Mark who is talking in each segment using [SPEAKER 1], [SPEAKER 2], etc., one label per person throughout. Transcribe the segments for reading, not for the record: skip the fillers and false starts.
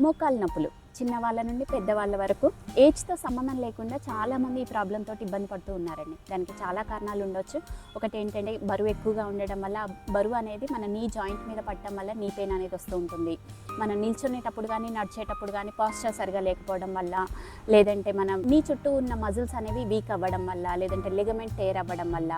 [SPEAKER 1] మోకాలు నొప్పులు చిన్నవాళ్ళ నుండి పెద్దవాళ్ళ వరకు ఏజ్తో సంబంధం లేకుండా చాలామంది ఈ ప్రాబ్లంతో ఇబ్బంది పడుతూ ఉన్నారండి. దానికి చాలా కారణాలు ఉండొచ్చు. ఒకటి ఏంటంటే బరువు ఎక్కువగా ఉండడం వల్ల బరువు అనేది మన నీ జాయింట్ మీద పడటం వల్ల నీ పెయిన్ అనేది వస్తూ ఉంటుంది. మనం నిల్చునేటప్పుడు కానీ నడిచేటప్పుడు కానీ పాస్చర్ సరిగా లేకపోవడం వల్ల, లేదంటే మనం నీ చుట్టూ ఉన్న మజిల్స్ అనేవి వీక్ అవ్వడం వల్ల, లేదంటే లిగమెంట్ టేర్ అవ్వడం వల్ల,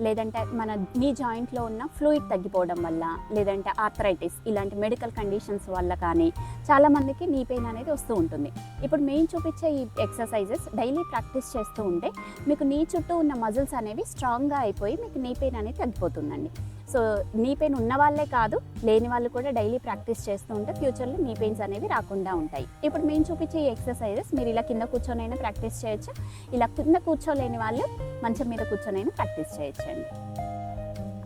[SPEAKER 1] లేదంటే మన నీ జాయింట్లో ఉన్న ఫ్లూయిడ్ తగ్గిపోవడం వల్ల, లేదంటే ఆర్థరైటిస్ ఇలాంటి మెడికల్ కండిషన్స్ వల్ల కానీ చాలామందికి నీ పెయిన్ అనేది వస్తూ ఉంటుంది. ఇప్పుడు మేము చూపించే ఈ ఎక్సర్సైజెస్ డైలీ ప్రాక్టీస్ చేస్తూ ఉంటే మీకు నీ చుట్టూ ఉన్న మజిల్స్ అనేవి స్ట్రాంగ్గా అయిపోయి మీకు నీ పెయిన్ అనేది తగ్గిపోతుందండి. సో నీ పెయిన్ ఉన్న వాళ్ళే కాదు, లేని వాళ్ళు కూడా డైలీ ప్రాక్టీస్ చేస్తూ ఉంటే ఫ్యూచర్లో నీ పెయిన్స్ అనేవి రాకుండా ఉంటాయి. ఇప్పుడు మేము చూపించే ఈ ఎక్సర్సైజెస్ మీరు ఇలా కింద కూర్చొనైనా ప్రాక్టీస్ చేయొచ్చు. ఇలా కింద కూర్చోలేని వాళ్ళు మంచం మీద కూర్చొనైనా ప్రాక్టీస్ చేయొచ్చండి.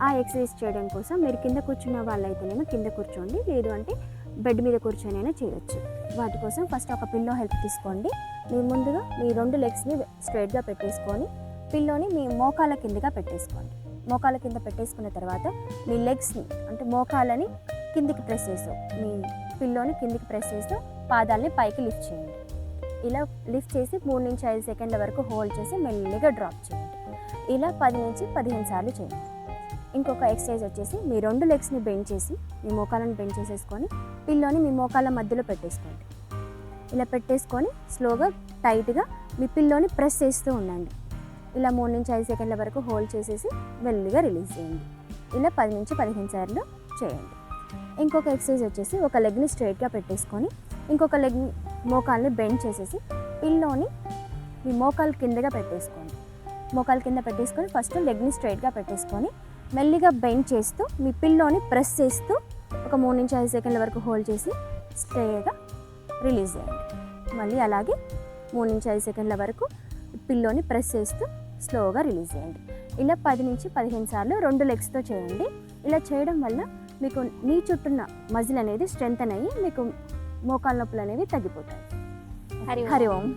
[SPEAKER 2] ఆ ఎక్సర్సైజ్ చేయడం కోసం మీరు కింద కూర్చున్న వాళ్ళైతేనేమో కింద కూర్చోండి, లేదు అంటే బెడ్ మీద కూర్చొనైనా చేయొచ్చు. వాటి కోసం ఫస్ట్ ఒక పిల్లో హెల్ప్ తీసుకోండి. మీరు ముందుగా మీ 2 లెగ్స్ని స్ట్రైట్గా పెట్టేసుకొని పిల్లోని మీ మోకాళ్ళ కిందగా పెట్టేసుకోండి. మోకాళ్ళ కింద పెట్టేసుకున్న తర్వాత మీ లెగ్స్ని అంటే మోకాళ్ళని కిందికి ప్రెస్ చేస్తూ మీ పిల్లోని కిందికి ప్రెస్ చేస్తూ పాదాలని పైకి లిఫ్ట్ చేయండి. ఇలా లిఫ్ట్ చేసి 3 నుంచి 5 సెకండ్ల వరకు హోల్డ్ చేసి మెల్లిగా డ్రాప్ చేయండి. ఇలా 10 నుంచి 15 సార్లు చేయండి. ఇంకొక ఎక్సర్సైజ్ వచ్చేసి మీ 2 లెగ్స్ని బెండ్ చేసి మీ మోకాళ్ళని బెండ్ చేసేసుకొని పిల్లోని మీ మోకాళ్ళ మధ్యలో పెట్టేసుకోండి. ఇలా పెట్టేసుకొని స్లోగా టైట్గా మీ పిల్లోని ప్రెస్ చేస్తూ ఉండండి. ఇలా 3 నుంచి 5 సెకండ్ల వరకు హోల్డ్ చేసేసి మెల్లిగా రిలీజ్ చేయండి. ఇలా 10 నుంచి 15 సార్లు చేయండి. ఇంకొక ఎక్సర్సైజ్ వచ్చేసి ఒక లెగ్ని స్ట్రైట్గా పెట్టేసుకొని ఇంకొక లెగ్ మోకాల్ని బెండ్ చేసేసి పిల్లోని మీ మోకాలు కిందగా పెట్టేసుకోండి. మోకాలు కింద పెట్టేసుకొని ఫస్ట్ లెగ్ని స్ట్రైట్గా పెట్టేసుకొని మెల్లిగా బెండ్ చేస్తూ మీ పిల్లోని ప్రెస్ చేస్తూ ఒక 3 నుంచి 5 సెకండ్ల వరకు హోల్డ్ చేసి స్ట్రైట్గా రిలీజ్ చేయండి. మళ్ళీ అలాగే 3 నుంచి 5 సెకండ్ల వరకు పిల్లోని ప్రెస్ చేస్తూ స్లోగా రిలీజ్ చేయండి. ఇలా 10 నుంచి 15 సార్లు 2 లెగ్స్తో చేయండి. ఇలా చేయడం వల్ల మీకు నీ చుట్టూన్న మజిల్ అనేది స్ట్రెంగ్తన్ అయ్యి మీకు మోకాళ్ళ నొప్పులు అనేవి తగ్గిపోతాయి.
[SPEAKER 1] హరి
[SPEAKER 2] హరి ఓం.